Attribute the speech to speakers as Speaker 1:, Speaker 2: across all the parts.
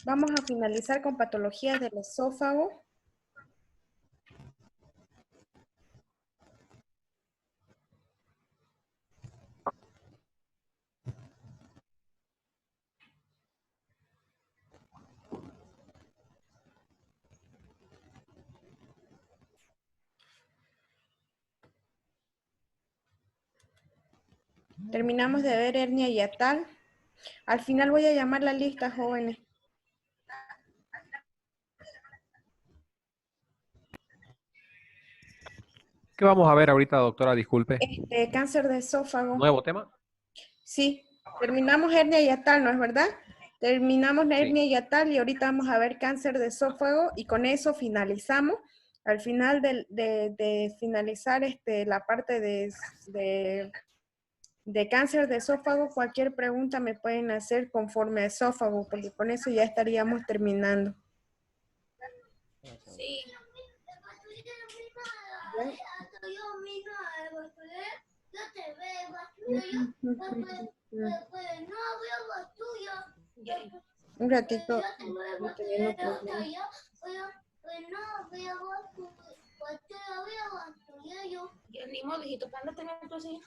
Speaker 1: Vamos a finalizar con patologías del esófago. Terminamos de ver hernia hiatal. Al final voy a llamar la lista, jóvenes.
Speaker 2: ¿Qué vamos a ver ahorita, doctora? Disculpe.
Speaker 1: Cáncer de esófago.
Speaker 2: ¿Nuevo tema?
Speaker 1: Sí, terminamos hernia hiatal, ¿no es verdad? Terminamos la
Speaker 2: Sí.
Speaker 1: hernia hiatal y ahorita vamos a ver cáncer de esófago y con eso finalizamos. Al final de finalizar la parte de cáncer de esófago, cualquier pregunta me pueden hacer conforme a esófago, porque con eso ya estaríamos terminando.
Speaker 3: Sí.
Speaker 1: ¿Ya? Un ratito, estoy teniendo problemas.
Speaker 3: Ya ni modo, hijito, ¿para dónde tenés tu silla?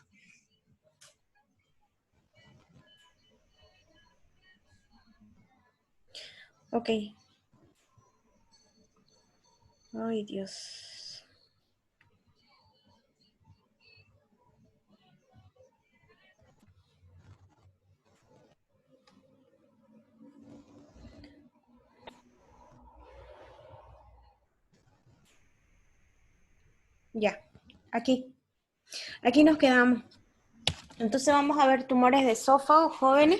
Speaker 1: Ok. Ay, Dios. Ya, aquí. Aquí nos quedamos. Entonces vamos a ver tumores de esófago, jóvenes.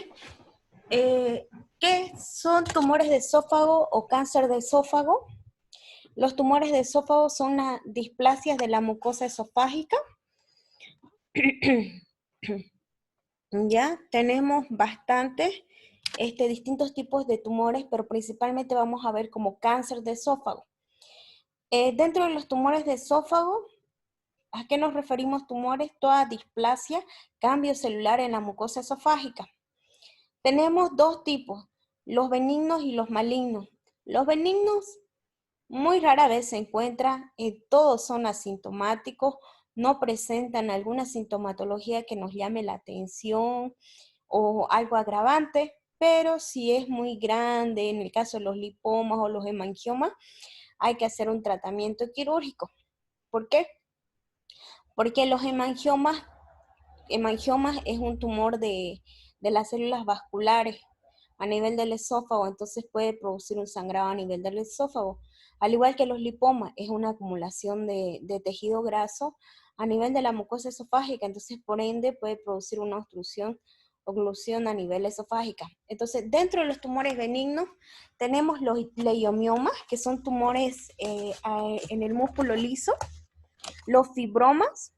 Speaker 1: ¿Qué son tumores de esófago o cáncer de esófago? Los tumores de esófago son las displasias de la mucosa esofágica. Ya tenemos bastantes distintos tipos de tumores, pero principalmente vamos a ver como cáncer de esófago. Dentro de los tumores de esófago, ¿a qué nos referimos tumores? Toda displasia, cambio celular en la mucosa esofágica. Tenemos dos tipos, los benignos y los malignos. Los benignos muy rara vez se encuentran, todos son asintomáticos, no presentan alguna sintomatología que nos llame la atención o algo agravante, pero si es muy grande, en el caso de los lipomas o los hemangiomas, hay que hacer un tratamiento quirúrgico. ¿Por qué? Porque los hemangiomas es un tumor de las células vasculares a nivel del esófago, entonces puede producir un sangrado a nivel del esófago. Al igual que los lipomas, es una acumulación de tejido graso a nivel de la mucosa esofágica, entonces por ende puede producir una obstrucción, oclusión a nivel esofágica. Entonces, dentro de los tumores benignos, tenemos los leiomiomas, que son tumores en el músculo liso, los fibromas,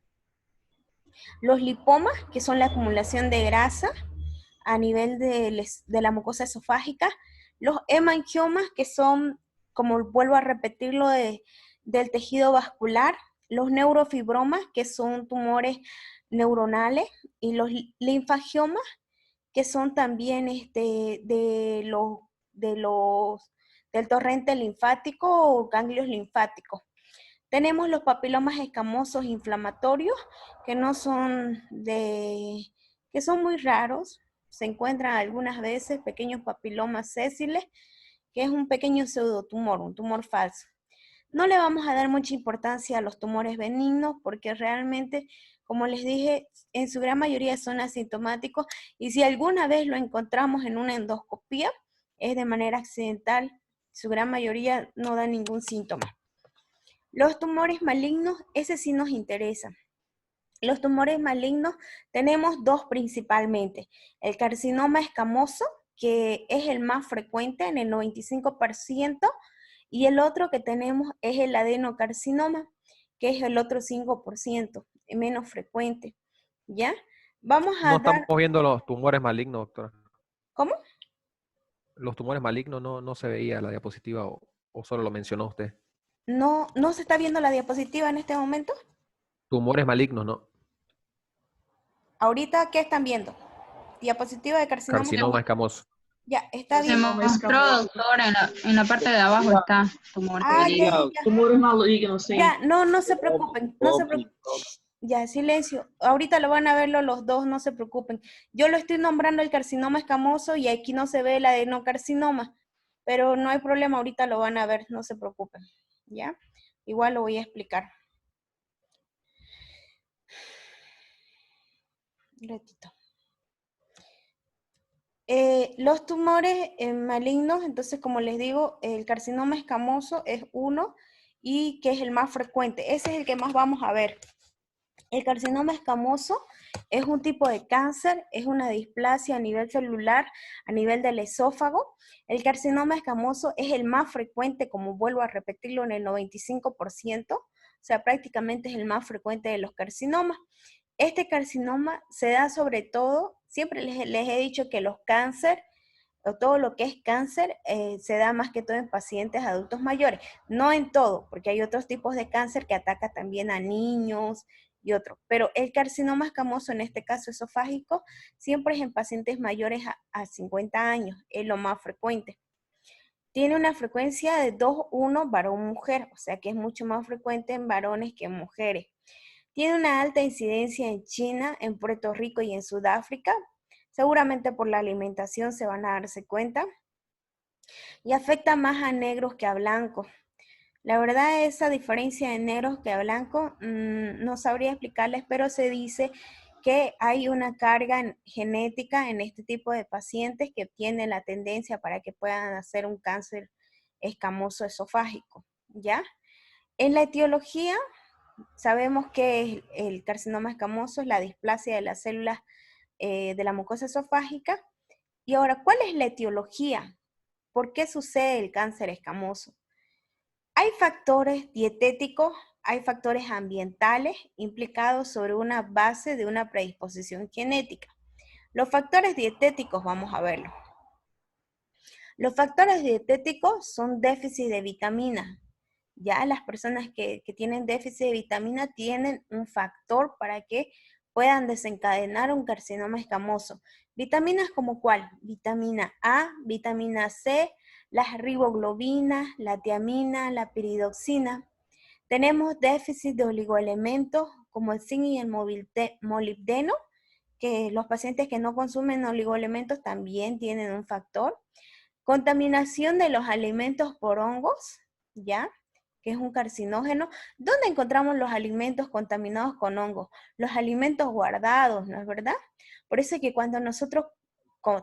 Speaker 1: los lipomas, que son la acumulación de grasa a nivel de la mucosa esofágica, los hemangiomas, que son, como vuelvo a repetirlo, del tejido vascular, los neurofibromas, que son tumores neuronales, y los linfangiomas, que son también del torrente linfático o ganglios linfáticos. Tenemos los papilomas escamosos inflamatorios, que no son que son muy raros. Se encuentran algunas veces pequeños papilomas sésiles, que es un pequeño pseudotumor, un tumor falso. No le vamos a dar mucha importancia a los tumores benignos porque realmente, como les dije, en su gran mayoría son asintomáticos y si alguna vez lo encontramos en una endoscopía, es de manera accidental. Su gran mayoría no da ningún síntoma. Los tumores malignos, ese sí nos interesa. Los tumores malignos tenemos dos principalmente. El carcinoma escamoso, que es el más frecuente en el 95%, y el otro que tenemos es el adenocarcinoma, que es el otro 5%, menos frecuente. ¿Ya? Vamos
Speaker 2: No
Speaker 1: a
Speaker 2: estamos
Speaker 1: dar...
Speaker 2: viendo los tumores malignos, doctora.
Speaker 1: ¿Cómo?
Speaker 2: Los tumores malignos no se veía en la diapositiva o solo lo mencionó usted.
Speaker 1: ¿No se está viendo la diapositiva en este momento?
Speaker 2: Tumores malignos, ¿no?
Speaker 1: Ahorita, ¿qué están viendo? Diapositiva de carcinoma
Speaker 2: Carcinoma
Speaker 1: escamoso.
Speaker 2: escamoso.
Speaker 1: Ya, está
Speaker 4: Se
Speaker 1: bien.
Speaker 4: mostró, doctor, en la parte de abajo está tumor.
Speaker 1: Ah, ya, ya, ya.
Speaker 5: Tumores malignos, sí.
Speaker 1: Ya, no se preocupen, no se preocupen. Ya, silencio. Ahorita lo van a verlo los dos, no se preocupen. Yo lo estoy nombrando el carcinoma escamoso y aquí no se ve el adenocarcinoma, pero no hay problema, ahorita lo van a ver, no se preocupen. ¿Ya? Igual lo voy a explicar. Un ratito. Los tumores malignos, entonces como les digo, el carcinoma escamoso es uno y que es el más frecuente. Ese es el que más vamos a ver. El carcinoma escamoso es un tipo de cáncer, es una displasia a nivel celular, a nivel del esófago. El carcinoma escamoso es el más frecuente, como vuelvo a repetirlo, en el 95%, o sea, prácticamente es el más frecuente de los carcinomas. Este carcinoma se da sobre todo, siempre les he dicho que los cánceres, o todo lo que es cáncer, se da más que todo en pacientes adultos mayores. No en todo, porque hay otros tipos de cáncer que ataca también a niños y otros. Pero el carcinoma escamoso, en este caso esofágico, siempre es en pacientes mayores a 50 años, es lo más frecuente. Tiene una frecuencia de 2:1 varón-mujer, o sea que es mucho más frecuente en varones que en mujeres. Tiene una alta incidencia en China, en Puerto Rico y en Sudáfrica. Seguramente por la alimentación se van a darse cuenta. Y afecta más a negros que a blancos. La verdad, esa diferencia de negros que a blancos, no sabría explicarles, pero se dice que hay una carga genética en este tipo de pacientes que tienen la tendencia para que puedan hacer un cáncer escamoso esofágico, ¿ya? En la etiología, sabemos que el carcinoma escamoso es la displasia de las células de la mucosa esofágica. Y ahora, ¿cuál es la etiología? ¿Por qué sucede el cáncer escamoso? Hay factores dietéticos, hay factores ambientales implicados sobre una base de una predisposición genética. Los factores dietéticos, vamos a verlo. Los factores dietéticos son déficit de vitaminas. Ya las personas que tienen déficit de vitamina tienen un factor para que puedan desencadenar un carcinoma escamoso. Vitaminas como cuál? Vitamina A, vitamina C, las riboglobinas, la tiamina, la piridoxina. Tenemos déficit de oligoelementos como el zinc y el molibdeno, que los pacientes que no consumen oligoelementos también tienen un factor. Contaminación de los alimentos por hongos, ¿ya? Que es un carcinógeno. ¿Dónde encontramos los alimentos contaminados con hongos? Los alimentos guardados, ¿no es verdad? Por eso es que cuando nosotros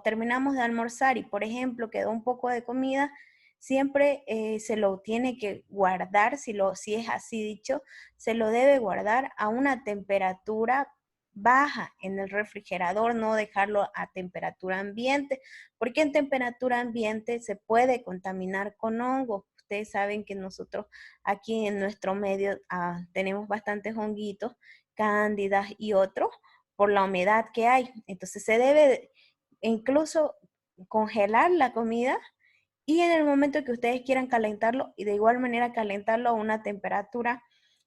Speaker 1: terminamos de almorzar y, por ejemplo, quedó un poco de comida, siempre se lo tiene que guardar, si es así dicho, se lo debe guardar a una temperatura baja en el refrigerador, no dejarlo a temperatura ambiente, porque en temperatura ambiente se puede contaminar con hongos. Ustedes saben que nosotros aquí en nuestro medio tenemos bastantes honguitos, cándidas y otros, por la humedad que hay. Entonces se debe incluso congelar la comida y en el momento que ustedes quieran calentarlo, y de igual manera calentarlo a una temperatura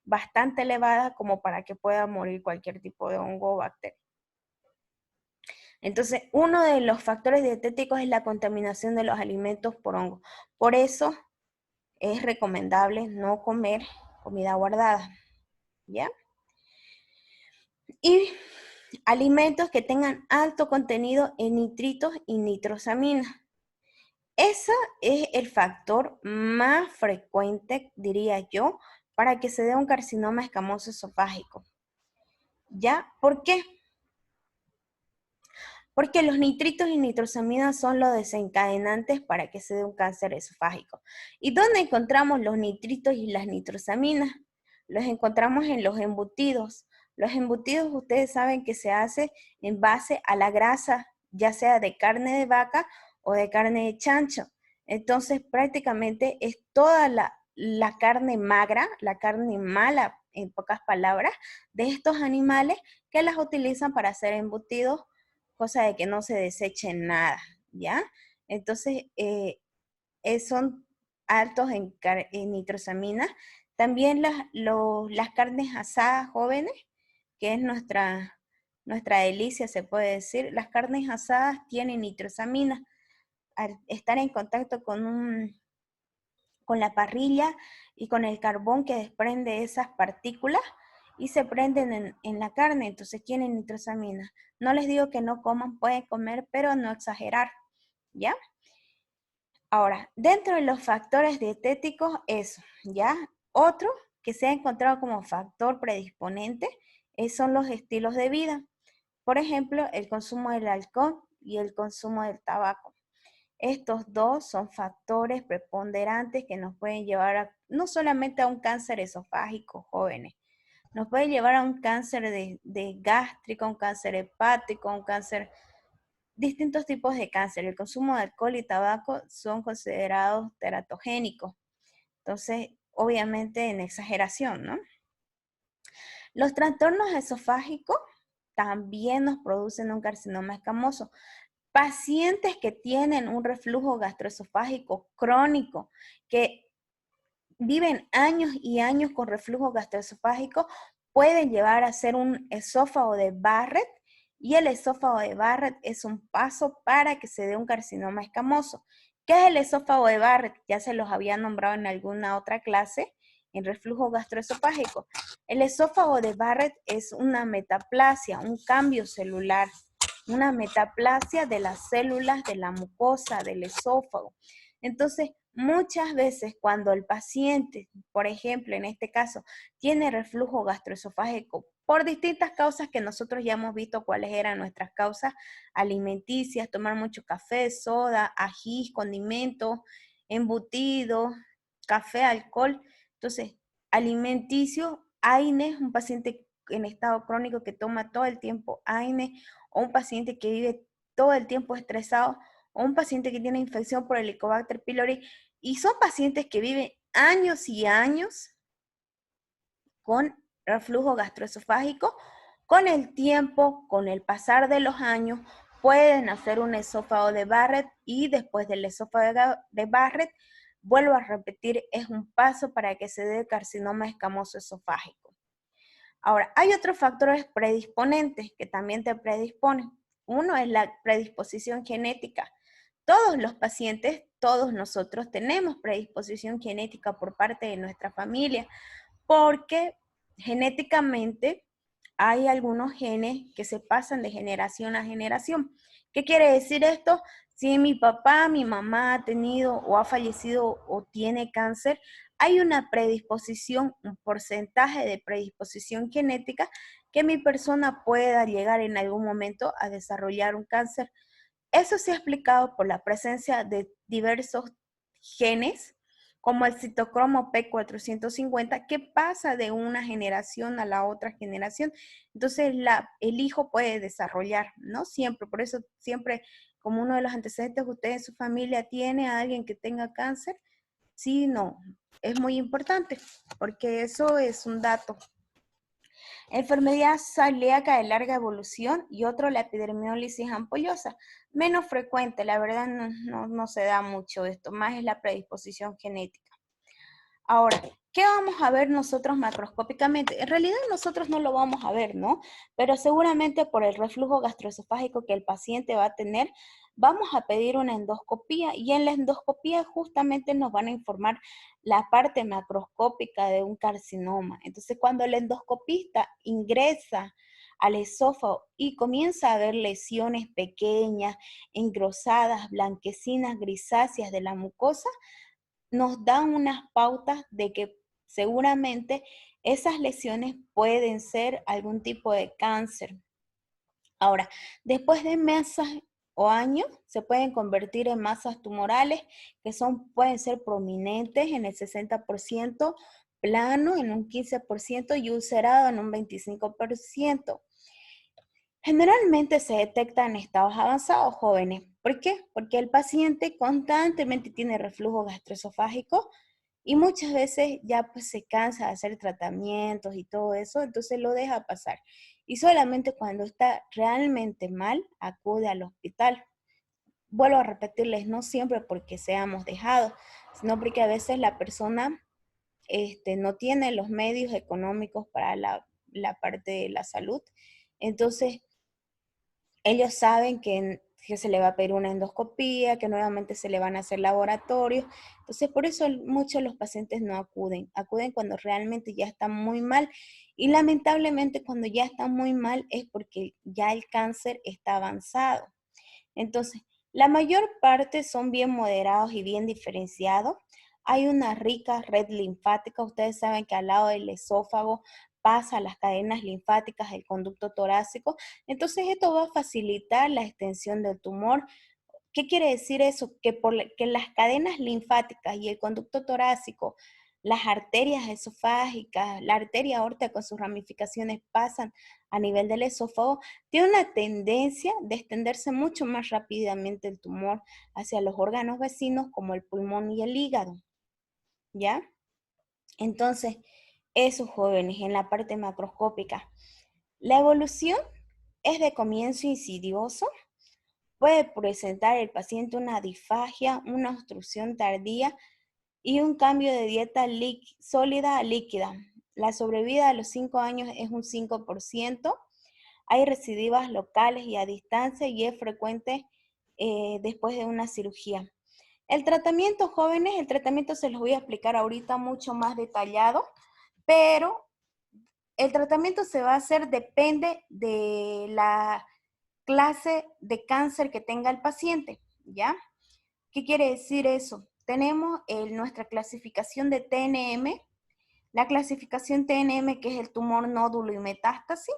Speaker 1: bastante elevada como para que pueda morir cualquier tipo de hongo o bacteria. Entonces, uno de los factores dietéticos es la contaminación de los alimentos por hongos. Por eso es recomendable no comer comida guardada, ¿ya? Y alimentos que tengan alto contenido en nitritos y nitrosaminas. Ese es el factor más frecuente, diría yo, para que se dé un carcinoma escamoso esofágico. ¿Ya? ¿Por qué? Porque los nitritos y nitrosaminas son los desencadenantes para que se dé un cáncer esofágico. ¿Y dónde encontramos los nitritos y las nitrosaminas? Los encontramos en los embutidos. Los embutidos ustedes saben que se hace en base a la grasa, ya sea de carne de vaca o de carne de chancho. Entonces prácticamente es toda la carne magra, la carne mala, en pocas palabras, de estos animales que las utilizan para hacer embutidos, cosa de que no se deseche nada, ¿ya? Entonces, son altos en nitrosaminas. También las carnes asadas jóvenes, que es nuestra delicia, se puede decir. Las carnes asadas tienen nitrosaminas. al estar en contacto con la parrilla y con el carbón que desprende esas partículas y se prenden en la carne, entonces tienen nitrosamina. No les digo que no coman, pueden comer, pero no exagerar, ¿ya? Ahora, dentro de los factores dietéticos, eso, ¿ya? Otro que se ha encontrado como factor predisponente son los estilos de vida. Por ejemplo, el consumo del alcohol y el consumo del tabaco. Estos dos son factores preponderantes que nos pueden llevar no solamente a un cáncer esofágico, jóvenes, nos puede llevar a un cáncer de gástrico, un cáncer hepático, un cáncer, distintos tipos de cáncer. El consumo de alcohol y tabaco son considerados teratogénicos. Entonces, obviamente en exageración, ¿no? Los trastornos esofágicos también nos producen un carcinoma escamoso. Pacientes que tienen un reflujo gastroesofágico crónico, que viven años y años con reflujo gastroesofágico, pueden llevar a ser un esófago de Barrett, y el esófago de Barrett es un paso para que se dé un carcinoma escamoso. ¿Qué es el esófago de Barrett? Ya se los había nombrado en alguna otra clase, en reflujo gastroesofágico. El esófago de Barrett es una metaplasia, un cambio celular, una metaplasia de las células de la mucosa del esófago. Entonces, muchas veces cuando el paciente, por ejemplo, en este caso, tiene reflujo gastroesofágico por distintas causas que nosotros ya hemos visto cuáles eran nuestras causas alimenticias, tomar mucho café, soda, ají, condimentos, embutidos, café, alcohol. Entonces, alimenticio, AINES, un paciente en estado crónico que toma todo el tiempo AINES, o un paciente que vive todo el tiempo estresado, o un paciente que tiene infección por Helicobacter pylori, y son pacientes que viven años y años con reflujo gastroesofágico. Con el tiempo, con el pasar de los años, pueden hacer un esófago de Barrett, y después del esófago de Barrett, vuelvo a repetir, es un paso para que se dé el carcinoma escamoso esofágico. Ahora, hay otros factores predisponentes que también te predisponen. Uno es la predisposición genética. Todos los pacientes, todos nosotros tenemos predisposición genética por parte de nuestra familia, porque genéticamente hay algunos genes que se pasan de generación a generación. ¿Qué quiere decir esto? Si mi papá, mi mamá ha tenido o ha fallecido o tiene cáncer, hay una predisposición, un porcentaje de predisposición genética que mi persona pueda llegar en algún momento a desarrollar un cáncer. Eso se ha explicado por la presencia de diversos genes, como el citocromo P450, que pasa de una generación a la otra generación. Entonces, el hijo puede desarrollar, ¿no? Siempre, por eso siempre, como uno de los antecedentes, usted en su familia tiene a alguien que tenga cáncer, sí, no, es muy importante, porque eso es un dato. Enfermedad celíaca de larga evolución, y otro la epidermólisis ampollosa. Menos frecuente, la verdad no se da mucho esto, más es la predisposición genética. Ahora, ¿qué vamos a ver nosotros macroscópicamente? En realidad nosotros no lo vamos a ver, ¿no? Pero seguramente por el reflujo gastroesofágico que el paciente va a tener, vamos a pedir una endoscopía, y en la endoscopía justamente nos van a informar la parte macroscópica de un carcinoma. Entonces, cuando el endoscopista ingresa al esófago y comienza a ver lesiones pequeñas, engrosadas, blanquecinas, grisáceas de la mucosa, nos dan unas pautas de que seguramente esas lesiones pueden ser algún tipo de cáncer. Ahora, después de meses o años, se pueden convertir en masas tumorales que pueden ser prominentes en el 60%, plano en un 15% y ulcerado en un 25%. Generalmente se detecta en estados avanzados, jóvenes. ¿Por qué? Porque el paciente constantemente tiene reflujo gastroesofágico y muchas veces ya pues se cansa de hacer tratamientos y todo eso, entonces lo deja pasar. Y solamente cuando está realmente mal, acude al hospital. Vuelvo a repetirles, no siempre porque seamos dejados, sino porque a veces la persona no tiene los medios económicos para la parte de la salud. Entonces, ellos saben que que se le va a pedir una endoscopía, que nuevamente se le van a hacer laboratorios. Entonces, por eso muchos de los pacientes no acuden. Acuden cuando realmente ya están muy mal. Y lamentablemente cuando ya están muy mal es porque ya el cáncer está avanzado. Entonces, la mayor parte son bien moderados y bien diferenciados. Hay una rica red linfática. Ustedes saben que al lado del esófago pasa las cadenas linfáticas del conducto torácico. Entonces, esto va a facilitar la extensión del tumor. ¿Qué quiere decir eso? Que las cadenas linfáticas y el conducto torácico, las arterias esofágicas, la arteria aórtica con sus ramificaciones pasan a nivel del esófago, tiene una tendencia de extenderse mucho más rápidamente el tumor hacia los órganos vecinos como el pulmón y el hígado, ¿ya? Entonces, esos jóvenes en la parte macroscópica, la evolución es de comienzo insidioso. Puede presentar el paciente una disfagia, una obstrucción tardía y un cambio de dieta sólida a líquida. La sobrevida a los 5 años es un 5%. Hay recidivas locales y a distancia y es frecuente después de una cirugía. El tratamiento, jóvenes, el tratamiento se los voy a explicar ahorita mucho más detallado, pero el tratamiento se va a hacer, depende de la clase de cáncer que tenga el paciente, ¿ya? ¿Qué quiere decir eso? Tenemos nuestra clasificación de TNM, la clasificación TNM que es el tumor, nódulo y metástasis,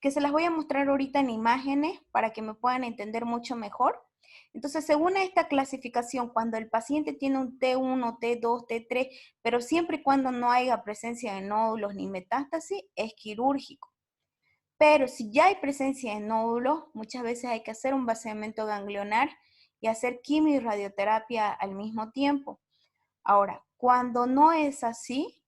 Speaker 1: que se las voy a mostrar ahorita en imágenes para que me puedan entender mucho mejor. Entonces, según esta clasificación, cuando el paciente tiene un T1, T2, T3, pero siempre y cuando no haya presencia de nódulos ni metástasis, es quirúrgico. Pero si ya hay presencia de nódulos, muchas veces hay que hacer un vaciamiento ganglionar y hacer quimio y radioterapia al mismo tiempo. Ahora, cuando no es así,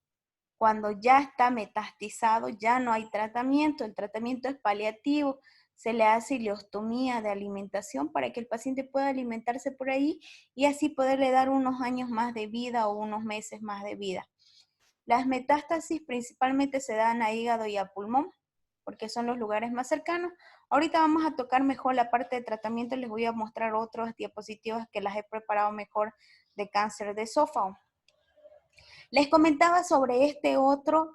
Speaker 1: cuando ya está metastizado, ya no hay tratamiento, el tratamiento es paliativo, se le hace ileostomía de alimentación para que el paciente pueda alimentarse por ahí y así poderle dar unos años más de vida o unos meses más de vida. Las metástasis principalmente se dan a hígado y a pulmón, porque son los lugares más cercanos. Ahorita vamos a tocar mejor la parte de tratamiento, les voy a mostrar otras diapositivas que las he preparado mejor de cáncer de esófago. Les comentaba sobre este otro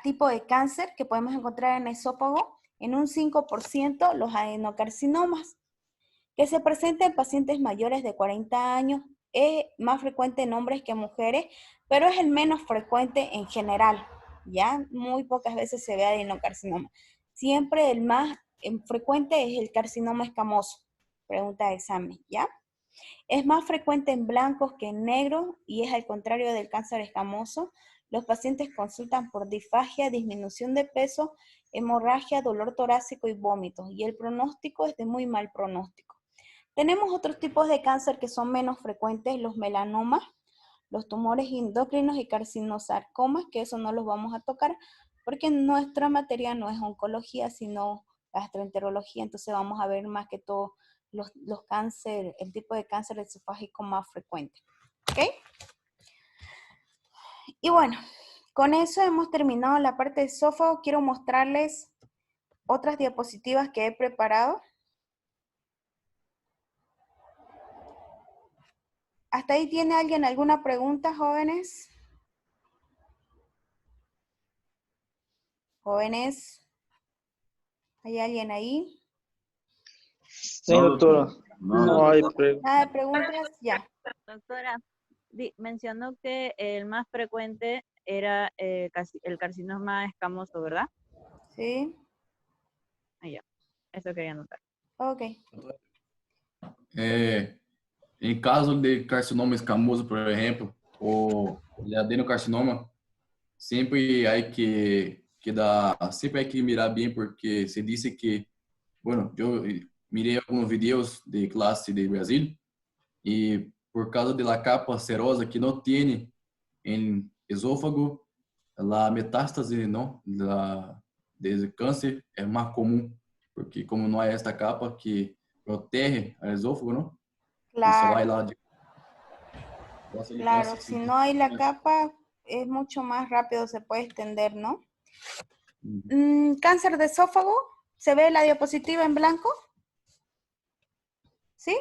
Speaker 1: tipo de cáncer que podemos encontrar en esófago, en un 5% los adenocarcinomas, que se presenta en pacientes mayores de 40 años, es más frecuente en hombres que en mujeres, pero es el menos frecuente en general, ¿ya? Muy pocas veces se ve adenocarcinoma. Siempre el más frecuente es el carcinoma escamoso, pregunta de examen, ¿ya? Es más frecuente en blancos que en negros y es al contrario del cáncer escamoso. Los pacientes consultan por disfagia, disminución de peso, hemorragia, dolor torácico y vómitos, y el pronóstico es de muy mal pronóstico. Tenemos otros tipos de cáncer que son menos frecuentes, los melanomas, los tumores endocrinos y carcinosarcomas, que eso no los vamos a tocar porque nuestra materia no es oncología, sino gastroenterología, entonces vamos a ver más que todo los cáncer, el tipo de cáncer esofágico más frecuente. ¿Ok? Y bueno, con eso hemos terminado la parte de esófago. Quiero mostrarles otras diapositivas que he preparado. ¿Hasta ahí tiene alguien alguna pregunta, jóvenes? Jóvenes, ¿hay alguien ahí?
Speaker 5: Sí, doctora. No hay
Speaker 1: Nada de preguntas, ya.
Speaker 6: Doctora, mencionó que el más frecuente era el carcinoma escamoso, ¿verdad?
Speaker 1: Sí.
Speaker 6: Ah, ya. Eso quería anotar.
Speaker 1: Ok.
Speaker 7: Em caso de carcinoma escamoso, por exemplo, ou de adenocarcinoma, sempre hay que mirar bem, porque se dice que, bueno, eu mirei alguns vídeos de classe de Brasil e por causa de la capa serosa que não tem em esôfago, a metástase, não, de câncer é mais comum, porque como não há esta capa que protege o esôfago, não?
Speaker 1: Claro, claro, si no hay la capa, es mucho más rápido, se puede extender, ¿no? Cáncer de esófago, ¿Se ve la diapositiva en blanco? ¿Sí?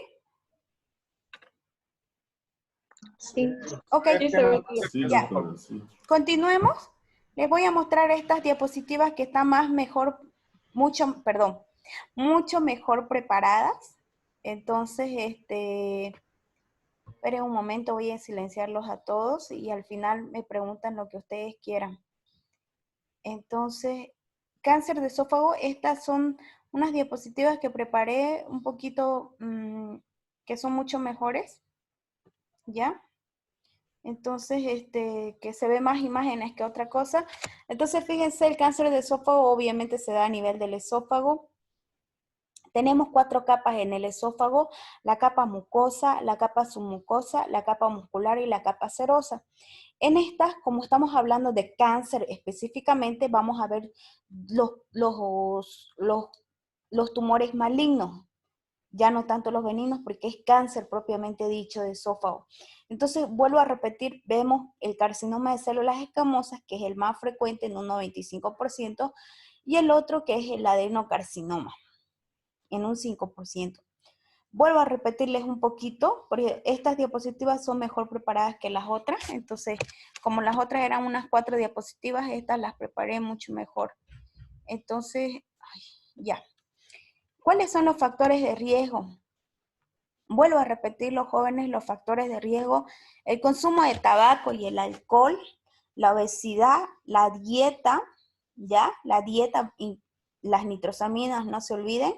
Speaker 3: Sí.
Speaker 1: Ok,
Speaker 3: Sí, se ve.
Speaker 8: Sí,
Speaker 1: ya.
Speaker 8: doctora, sí.
Speaker 1: Continuemos. Les voy a mostrar estas diapositivas que están mucho mejor preparadas. Entonces, esperen un momento, voy a silenciarlos a todos y al final me preguntan lo que ustedes quieran. Entonces, cáncer de esófago, estas son unas diapositivas que preparé un poquito, que son mucho mejores, ¿ya? Entonces, que se ve más imágenes que otra cosa. Entonces, fíjense, el cáncer de esófago obviamente se da a nivel del esófago. Tenemos 4 capas en el esófago: la capa mucosa, la capa submucosa, la capa muscular y la capa serosa. En estas, como estamos hablando de cáncer específicamente, vamos a ver los tumores malignos, ya no tanto los benignos, porque es cáncer propiamente dicho de esófago. Entonces, vuelvo a repetir, vemos el carcinoma de células escamosas, que es el más frecuente en un 95%, y el otro que es el adenocarcinoma, en un 5%. Vuelvo a repetirles un poquito, porque estas diapositivas son mejor preparadas que las otras. Entonces, como las otras eran unas 4 diapositivas, estas las preparé mucho mejor. Entonces, ya. ¿Cuáles son los factores de riesgo? Vuelvo a repetir, los jóvenes, los factores de riesgo: el consumo de tabaco y el alcohol, la obesidad, la dieta, ¿ya? La dieta y las nitrosaminas, no se olviden.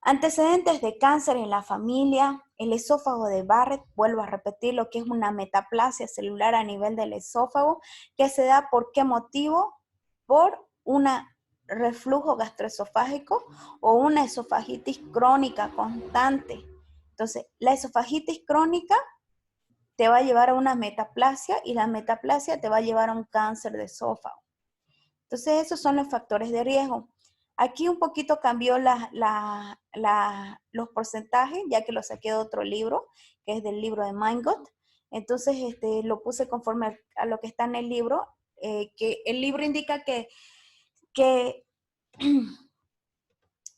Speaker 1: Antecedentes de cáncer en la familia, el esófago de Barrett, vuelvo a repetir, lo que es una metaplasia celular a nivel del esófago, que se da ¿por qué motivo? Por un reflujo gastroesofágico o una esofagitis crónica constante. Entonces, la esofagitis crónica te va a llevar a una metaplasia y la metaplasia te va a llevar a un cáncer de esófago. Entonces, esos son los factores de riesgo. Aquí un poquito cambió los porcentajes, ya que lo saqué de otro libro, que es del libro de Mindgut. Entonces, lo puse conforme a lo que está en el libro, que el libro indica que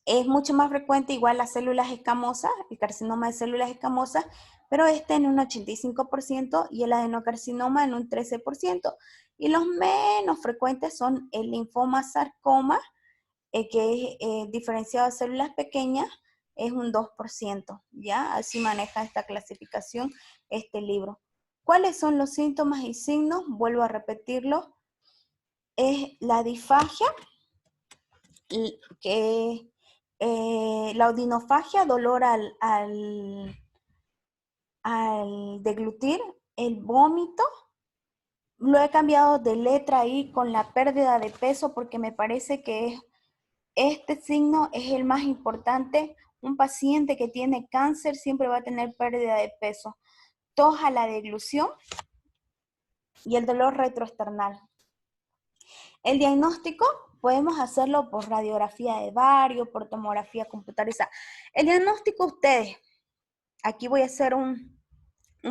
Speaker 1: es mucho más frecuente igual las células escamosas, el carcinoma de células escamosas, pero en un 85% y el adenocarcinoma en un 13%. Y los menos frecuentes son el linfoma sarcoma, que es diferenciado de células pequeñas, es un 2%, ¿ya? Así maneja esta clasificación este libro. ¿Cuáles son los síntomas y signos? Vuelvo a repetirlo. Es la disfagia, la odinofagia, dolor al deglutir, el vómito. Lo he cambiado de letra ahí con la pérdida de peso porque me parece que este signo es el más importante. Un paciente que tiene cáncer siempre va a tener pérdida de peso. Tos a la deglución y el dolor retroesternal. El diagnóstico podemos hacerlo por radiografía de bario, por tomografía computarizada. El diagnóstico ustedes, aquí voy a hacer un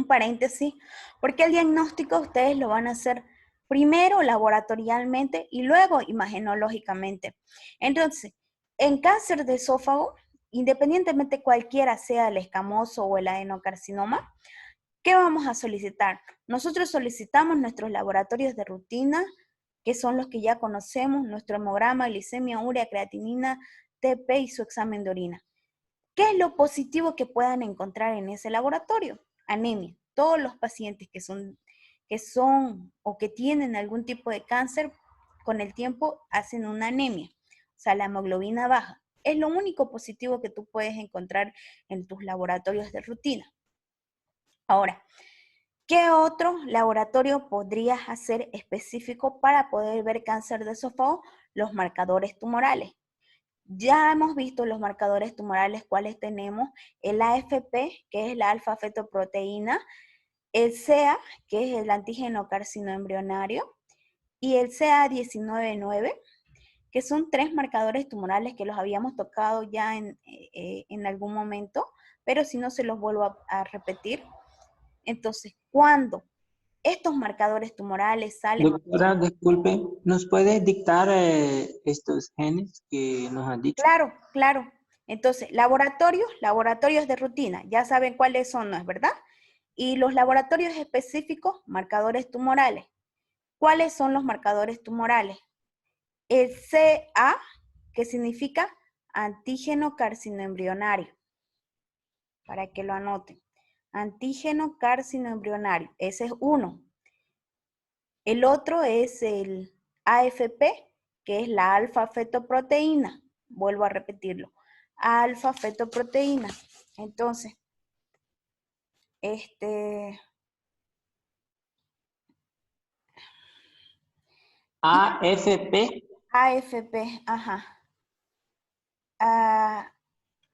Speaker 1: paréntesis, porque el diagnóstico ustedes lo van a hacer primero laboratorialmente y luego imagenológicamente. Entonces, en cáncer de esófago, independientemente cualquiera sea el escamoso o el adenocarcinoma, ¿qué vamos a solicitar? Nosotros solicitamos nuestros laboratorios de rutina, que son los que ya conocemos, nuestro hemograma, glicemia, urea, creatinina, TP y su examen de orina. ¿Qué es lo positivo que puedan encontrar en ese laboratorio? Anemia. Todos los pacientes que son o que tienen algún tipo de cáncer, con el tiempo hacen una anemia, o sea, la hemoglobina baja. Es lo único positivo que tú puedes encontrar en tus laboratorios de rutina. Ahora, ¿qué otro laboratorio podrías hacer específico para poder ver cáncer de esófago? Los marcadores tumorales. Ya hemos visto los marcadores tumorales, cuáles tenemos: el AFP, que es la alfa-fetoproteína, el CA, que es el antígeno carcinoembrionario, y el CA19-9, que son 3 marcadores tumorales que los habíamos tocado ya en algún momento, pero si no se los vuelvo a repetir. Entonces, cuando estos marcadores tumorales salen.
Speaker 5: Doctora, disculpe, ¿nos puede dictar estos genes que nos han dicho?
Speaker 1: Claro, claro. Entonces, laboratorios de rutina, ya saben cuáles son, ¿no es verdad? Y los laboratorios específicos, marcadores tumorales. ¿Cuáles son los marcadores tumorales? El CA, que significa antígeno carcinoembrionario, para que lo anoten. Antígeno carcinoembrionario, ese es uno. El otro es el AFP, que es la alfa-fetoproteína. Vuelvo a repetirlo. Alfa-fetoproteína. Entonces,
Speaker 5: AFP.
Speaker 1: AFP, ajá.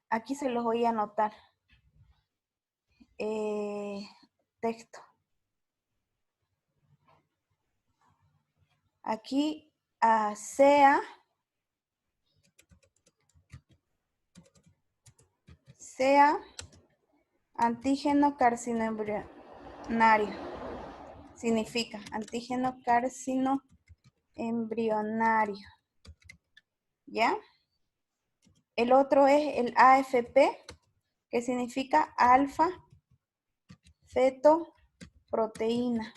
Speaker 1: Aquí se los voy a anotar. Texto. Aquí, sea antígeno carcinoembrionario. Significa antígeno carcinoembrionario. ¿Ya? El otro es el AFP, que significa alfa fetoproteína.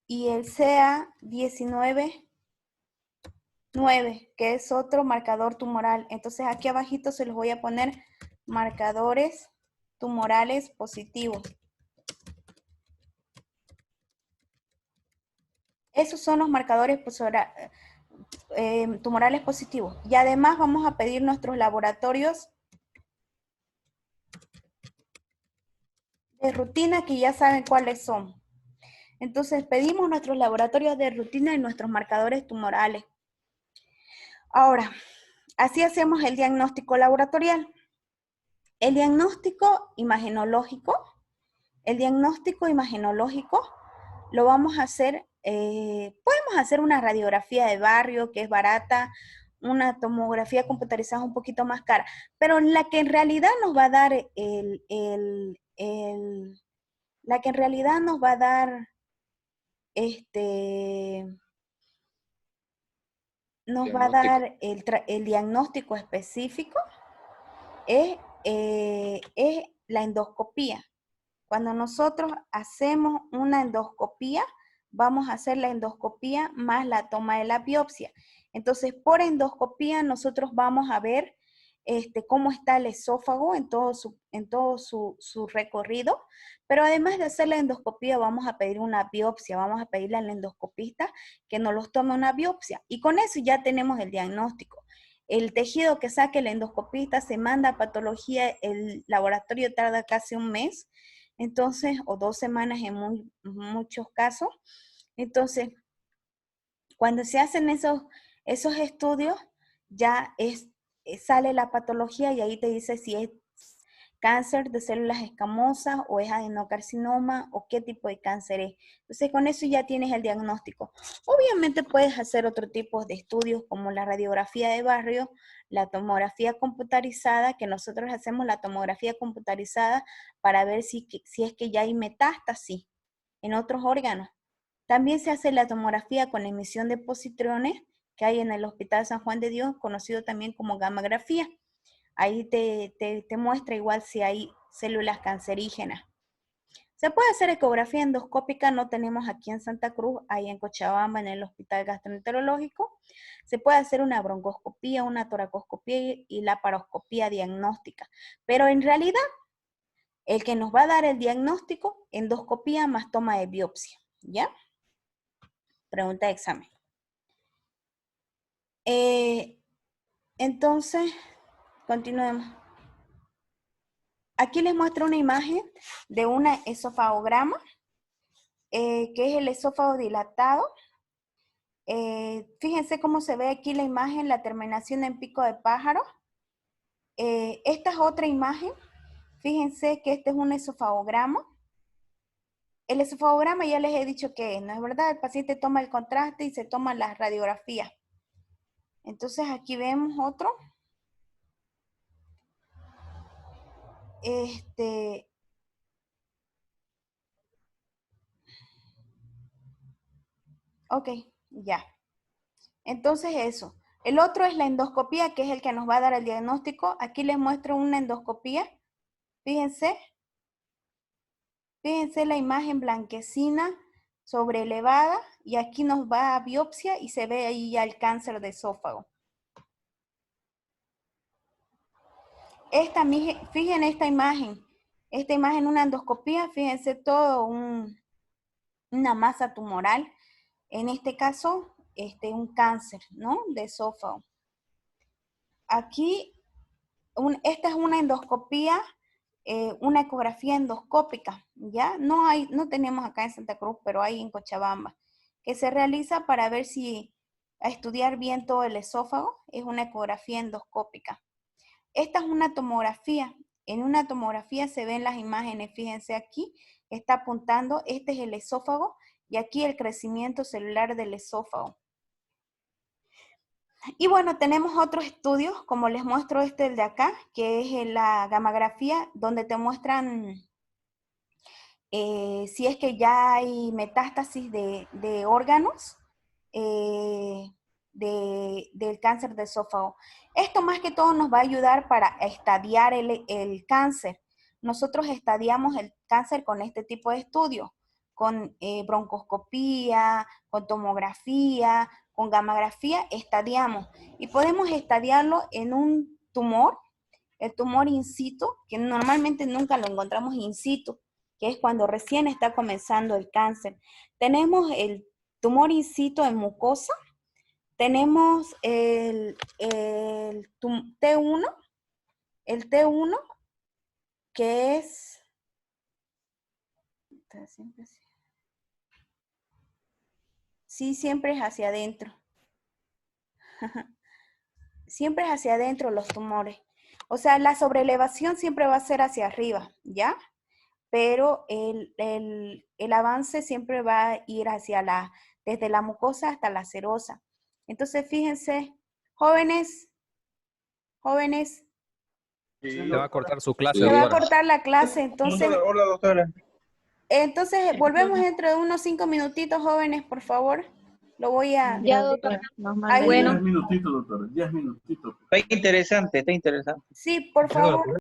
Speaker 1: Y el CA19-9, que es otro marcador tumoral. Entonces aquí abajito se los voy a poner marcadores tumorales positivos. Esos son los marcadores tumorales positivos. Y además vamos a pedir nuestros laboratorios de rutina, que ya saben cuáles son. Entonces pedimos nuestros laboratorios de rutina y nuestros marcadores tumorales. Ahora, así hacemos el diagnóstico laboratorial. El diagnóstico imagenológico lo vamos a hacer, podemos hacer una radiografía de barrio que es barata, una tomografía computarizada un poquito más cara, pero la que en realidad nos va a dar el diagnóstico específico es la endoscopía. Cuando nosotros hacemos una endoscopía, vamos a hacer la endoscopía más la toma de la biopsia. Entonces, por endoscopía nosotros vamos a ver cómo está el esófago en todo su recorrido, pero además de hacer la endoscopía vamos a pedir una biopsia, vamos a pedirle al endoscopista que nos los tome una biopsia y con eso ya tenemos el diagnóstico. El tejido que saque el endoscopista se manda a patología, el laboratorio tarda casi un mes, entonces, o 2 semanas en muchos casos. Entonces, cuando se hacen esos estudios, ya sale la patología y ahí te dice si es cáncer de células escamosas o es adenocarcinoma o qué tipo de cáncer es. Entonces, con eso ya tienes el diagnóstico. Obviamente puedes hacer otro tipo de estudios como la radiografía de barrio, la tomografía computarizada, que nosotros hacemos la tomografía computarizada para ver si es que ya hay metástasis en otros órganos. También se hace la tomografía con emisión de positrones que hay en el Hospital San Juan de Dios, conocido también como gammagrafía. Ahí te muestra igual si hay células cancerígenas. Se puede hacer ecografía endoscópica, no tenemos aquí en Santa Cruz, ahí en Cochabamba, en el Hospital Gastroenterológico. Se puede hacer una broncoscopía, una toracoscopía y la laparoscopía diagnóstica. Pero en realidad, el que nos va a dar el diagnóstico, endoscopía más toma de biopsia, ¿ya? Pregunta de examen. Entonces, continuemos. Aquí les muestro una imagen de un esofagograma, que es el esófago dilatado. Fíjense cómo se ve aquí la imagen, la terminación en pico de pájaro. Esta es otra imagen. Fíjense que este es un esofagograma. El esofagograma ya les he dicho que es, ¿no es verdad? El paciente toma el contraste y se toma las radiografías. Entonces aquí vemos otro. Ok, ya. Entonces eso. El otro es la endoscopía, que es el que nos va a dar el diagnóstico. Aquí les muestro una endoscopía. Fíjense. Fíjense la imagen blanquecina sobreelevada y aquí nos va a biopsia y se ve ahí ya el cáncer de esófago. Fíjense esta imagen, una endoscopía, fíjense todo una masa tumoral, en este caso un cáncer, ¿no? De esófago. Aquí, esta es una endoscopía, una ecografía endoscópica, ¿ya? No tenemos acá en Santa Cruz, pero hay en Cochabamba, que se realiza para ver a estudiar bien todo el esófago, es una ecografía endoscópica. Esta es una tomografía. En una tomografía se ven las imágenes, fíjense aquí, está apuntando, este es el esófago y aquí el crecimiento celular del esófago. Y bueno, tenemos otros estudios, como les muestro el de acá, que es la gamografía, donde te muestran si es que ya hay metástasis de órganos del cáncer de esófago. Esto más que todo nos va a ayudar para estadiar el cáncer. Nosotros estadiamos el cáncer con este tipo de estudio, con broncoscopía, con tomografía, con gamografía, estadiamos. Y podemos estadiarlo en un tumor, el tumor in situ, que normalmente nunca lo encontramos in situ, que es cuando recién está comenzando el cáncer. Tenemos el tumor in situ en mucosa, tenemos el T1, que es, sí, siempre es hacia adentro. Siempre es hacia adentro los tumores. O sea, la sobreelevación siempre va a ser hacia arriba, ¿ya? Pero el avance siempre va a ir desde la mucosa hasta la serosa. Entonces, fíjense, jóvenes,
Speaker 2: Se va a cortar su clase,
Speaker 1: se va a
Speaker 2: doctora.
Speaker 1: cortar la clase, entonces,
Speaker 8: Hola, doctora.
Speaker 1: entonces volvemos dentro de unos 5 minutitos, jóvenes, por favor. Lo voy a...
Speaker 6: Ya, doctora, nos manda
Speaker 1: Ahí,
Speaker 6: el link.
Speaker 8: 10 minutitos, doctora, 10 minutitos. Está interesante, está interesante.
Speaker 1: sí, por favor.